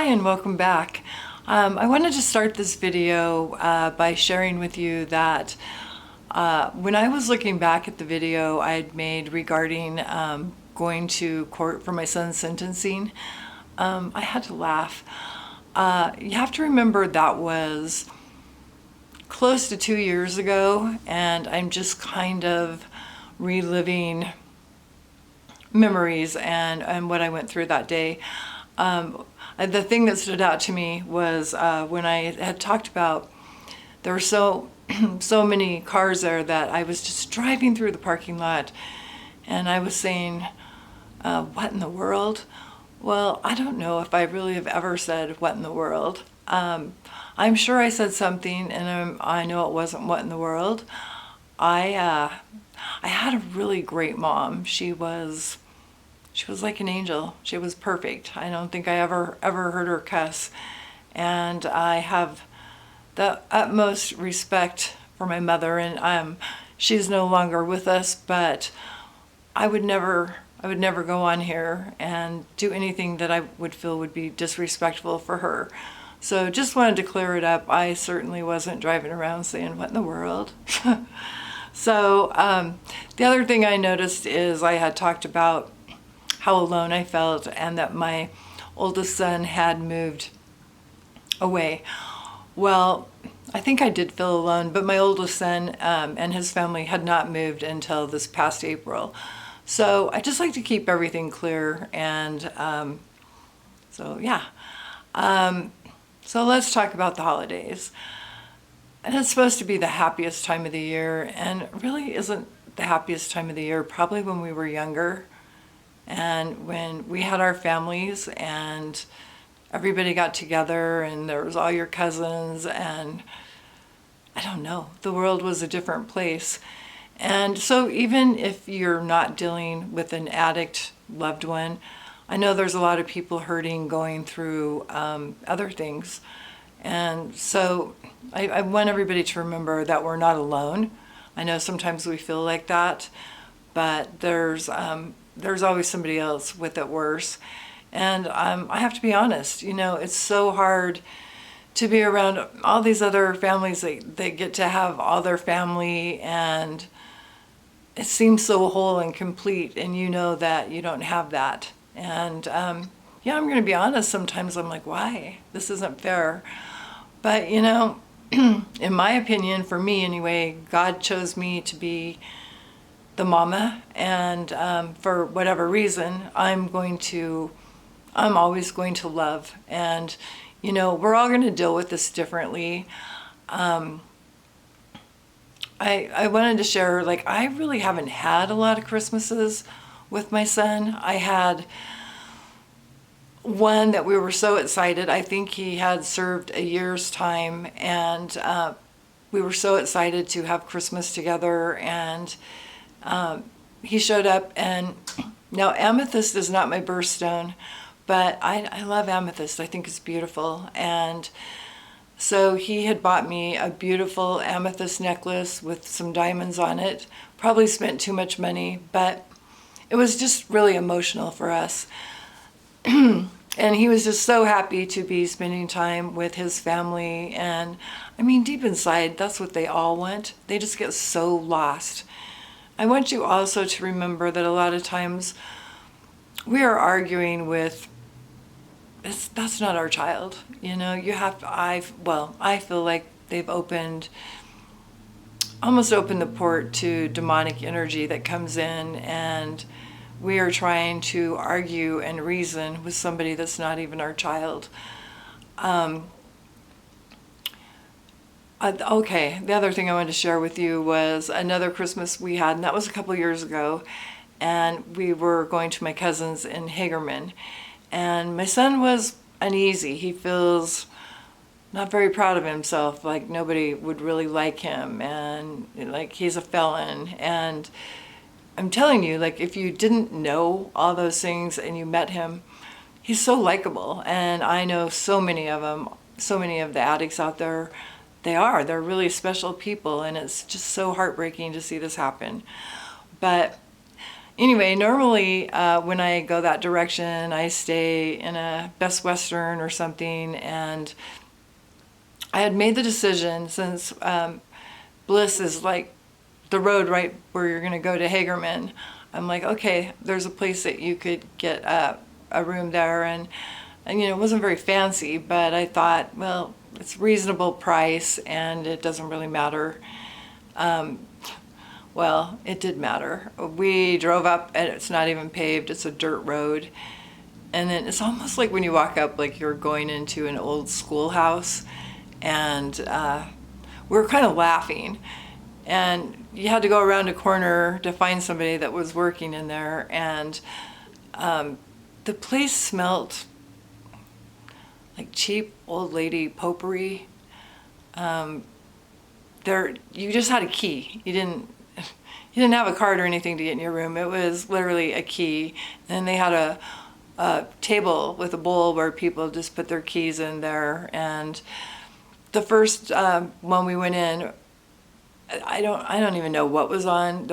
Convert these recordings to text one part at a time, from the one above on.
Hi and welcome back. I wanted to start this video by sharing with you that when I was looking back at the video I had made regarding going to court for my son's sentencing, I had to laugh. You have to remember that was close to 2 years ago, and I'm just kind of reliving memories and what I went through that day. The thing that stood out to me was when I had talked about there were so many cars there that I was just driving through the parking lot and I was saying, what in the world? Well, I don't know if I really have ever said what in the world. I'm sure I said something, and I know it wasn't what in the world. I had a really great mom. She was like an angel. She was perfect. I don't think I ever heard her cuss. And I have the utmost respect for my mother, and she's no longer with us, but I would never go on here and do anything that I would feel would be disrespectful for her. So just wanted to clear it up. I certainly wasn't driving around saying, what in the world? So the other thing I noticed is I had talked about how alone I felt and that my oldest son had moved away. Well, I think I did feel alone, but my oldest son and his family had not moved until this past April. So I just like to keep everything clear, and so yeah. So let's talk about the holidays. And it's supposed to be the happiest time of the year, and it really isn't the happiest time of the year, probably when we were younger and when we had our families and everybody got together and there was all your cousins, and I don't know, the world was a different place. And so even if you're not dealing with an addict loved one, I know there's a lot of people hurting, going through other things. And so I want everybody to remember that we're not alone. I know sometimes we feel like that, but there's always somebody else with it worse. And I have to be honest, it's so hard to be around all these other families that get to have all their family, and it seems so whole and complete, and you know that you don't have that. And yeah, I'm going to be honest, sometimes I'm like, why? This isn't fair. But in my opinion, for me anyway, God chose me to be the mama, and for whatever reason, I'm always going to love. And we're all going to deal with this differently. I wanted to share, like, I really haven't had a lot of Christmases with my son. I had one that we were so excited. I think he had served a year's time, and we were so excited to have Christmas together, and he showed up. And now amethyst is not my birthstone, but I love amethyst. I think it's beautiful. And so he had bought me a beautiful amethyst necklace with some diamonds on it. Probably spent too much money, but it was just really emotional for us. And he was just so happy to be spending time with his family. And I mean, deep inside, that's what they all want. They just get so lost. I want you also to remember that a lot of times we are arguing with, that's not our child. I feel like they've almost opened the port to demonic energy that comes in, and we are trying to argue and reason with somebody that's not even our child. Okay, the other thing I wanted to share with you was another Christmas we had, and that was a couple years ago, and we were going to my cousin's in Hagerman, and my son was uneasy. He feels not very proud of himself, like nobody would really like him, and like he's a felon. And I'm telling you, like, if you didn't know all those things and you met him, he's so likable. And I know so many of them, so many of the addicts out there, they're really special people, and it's just so heartbreaking to see this happen. But Anyway, normally when I go that direction, I stay in a Best Western or something. And I had made the decision, since Bliss is like the road right where you're going to go to Hagerman. I'm like, okay, there's a place that you could get a room there, and it wasn't very fancy, but I thought, well, it's reasonable price and it doesn't really matter. Well, it did matter. We drove up and it's not even paved, it's a dirt road. And then it's almost like when you walk up, like you're going into an old schoolhouse. And we were kind of laughing. And you had to go around a corner to find somebody that was working in there. And the place smelt like cheap old lady potpourri. You just had a key. You didn't have a card or anything to get in your room. It was literally a key. And they had a table with a bowl where people just put their keys in there. And the first one we went in, I don't even know what was on.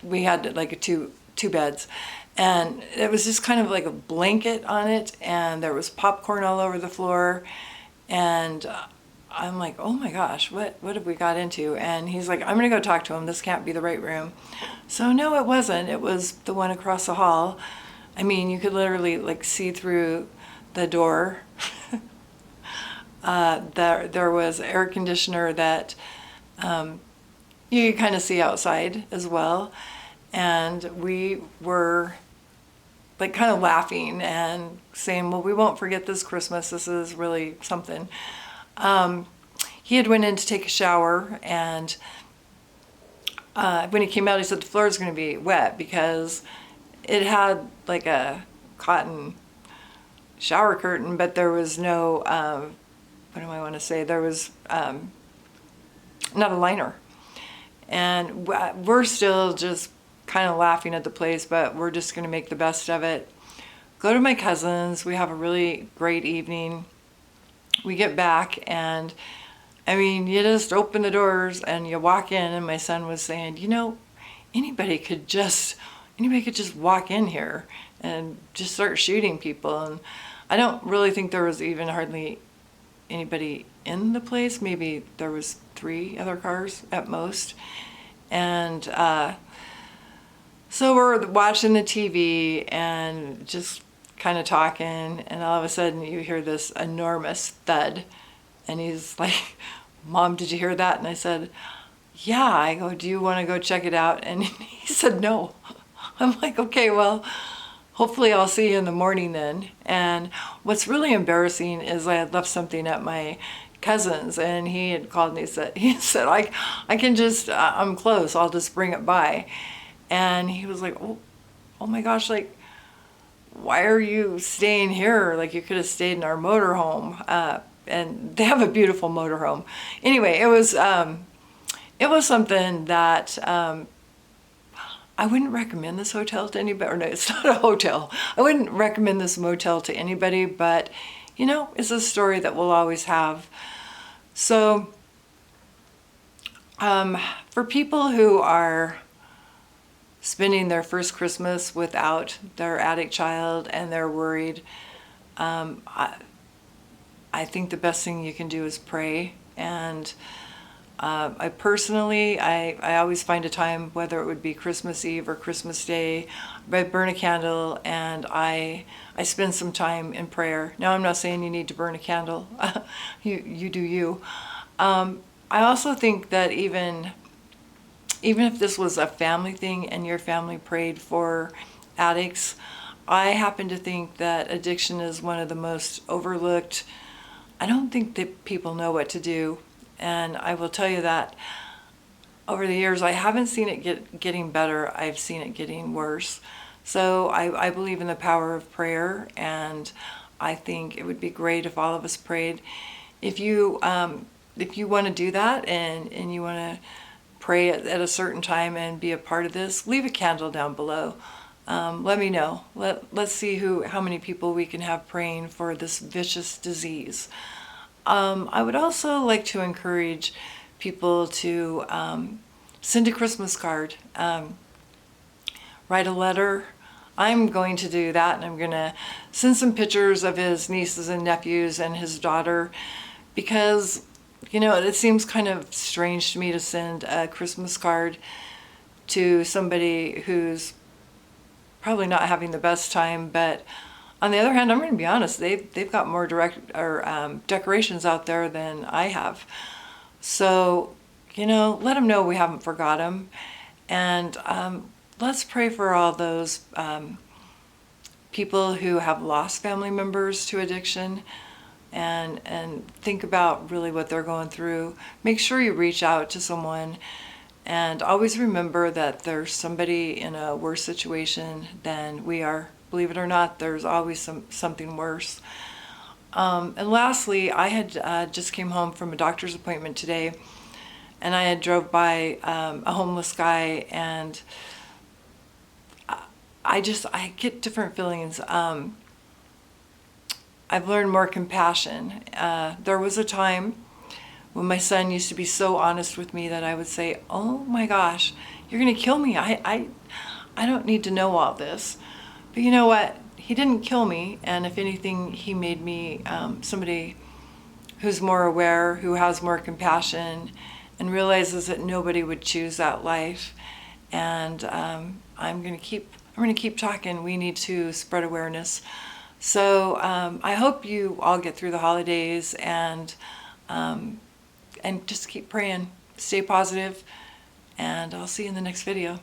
We had like two beds, and it was just kind of like a blanket on it, and there was popcorn all over the floor. And I'm like, oh my gosh, what have we got into? And he's like, I'm gonna go talk to him. This can't be the right room. So no, it wasn't. It was the one across the hall. I mean, you could literally like see through the door. There was air conditioner that you could kind of see outside as well. And we were like kind of laughing and saying, well, we won't forget this Christmas. This is really something. He had went in to take a shower, and when he came out, he said the floor is going to be wet because it had like a cotton shower curtain, but there was no, what do I want to say? There was not a liner. And we're still just kind of laughing at the place, but we're just going to make the best of it. Go to my cousin's. We have a really great evening. We get back, and I mean, you just open the doors and you walk in, and my son was saying, anybody could just walk in here and just start shooting people. And I don't really think there was even hardly anybody in the place. Maybe there was 3 other cars at most. And so we're watching the TV and just kind of talking, and all of a sudden you hear this enormous thud, and he's like, Mom, did you hear that? And I said, yeah. I go, do you want to go check it out? And he said no. I'm like, okay, well, hopefully I'll see you in the morning then. And what's really embarrassing is I had left something at my cousin's, and he had called me. He said I can just I'm close, I'll just bring it by. And he was like, oh my gosh, like, why are you staying here? Like, you could have stayed in our motorhome. And they have a beautiful motorhome. Anyway, it was something that I wouldn't recommend this hotel to anybody. Or no, it's not a hotel. I wouldn't recommend this motel to anybody, but it's a story that we'll always have. So for people who are spending their first Christmas without their addict child and they're worried, I think the best thing you can do is pray. And I personally, I always find a time, whether it would be Christmas Eve or Christmas Day, I burn a candle and I spend some time in prayer. Now, I'm not saying you need to burn a candle. You do you. I also think that even if this was a family thing and your family prayed for addicts, I happen to think that addiction is one of the most overlooked. I don't think that people know what to do. And I will tell you that over the years, I haven't seen it getting better. I've seen it getting worse. So I believe in the power of prayer, and I think it would be great if all of us prayed. If you want to do that and you want to pray at a certain time and be a part of this, leave a candle down below. Let me know. Let's see how many people we can have praying for this vicious disease. I would also like to encourage people to send a Christmas card. write a letter. I'm going to do that, and I'm going to send some pictures of his nieces and nephews and his daughter, because, you know, it seems kind of strange to me to send a Christmas card to somebody who's probably not having the best time. But on the other hand, I'm going to be honest, they've got more decorations out there than I have. So, you know, let them know we haven't forgot them. And let's pray for all those people who have lost family members to addiction, and think about really what they're going through. Make sure you reach out to someone, and always remember that there's somebody in a worse situation than we are. Believe it or not, there's always something worse. And lastly, I had just came home from a doctor's appointment today, and I had drove by a homeless guy, and I get different feelings. I've learned more compassion. There was a time when my son used to be so honest with me that I would say, "Oh my gosh, you're gonna kill me. I don't need to know all this." But you know what? He didn't kill me, and if anything, he made me somebody who's more aware, who has more compassion, and realizes that nobody would choose that life. And I'm gonna keep talking. We need to spread awareness. So I hope you all get through the holidays, and just keep praying, stay positive, and I'll see you in the next video.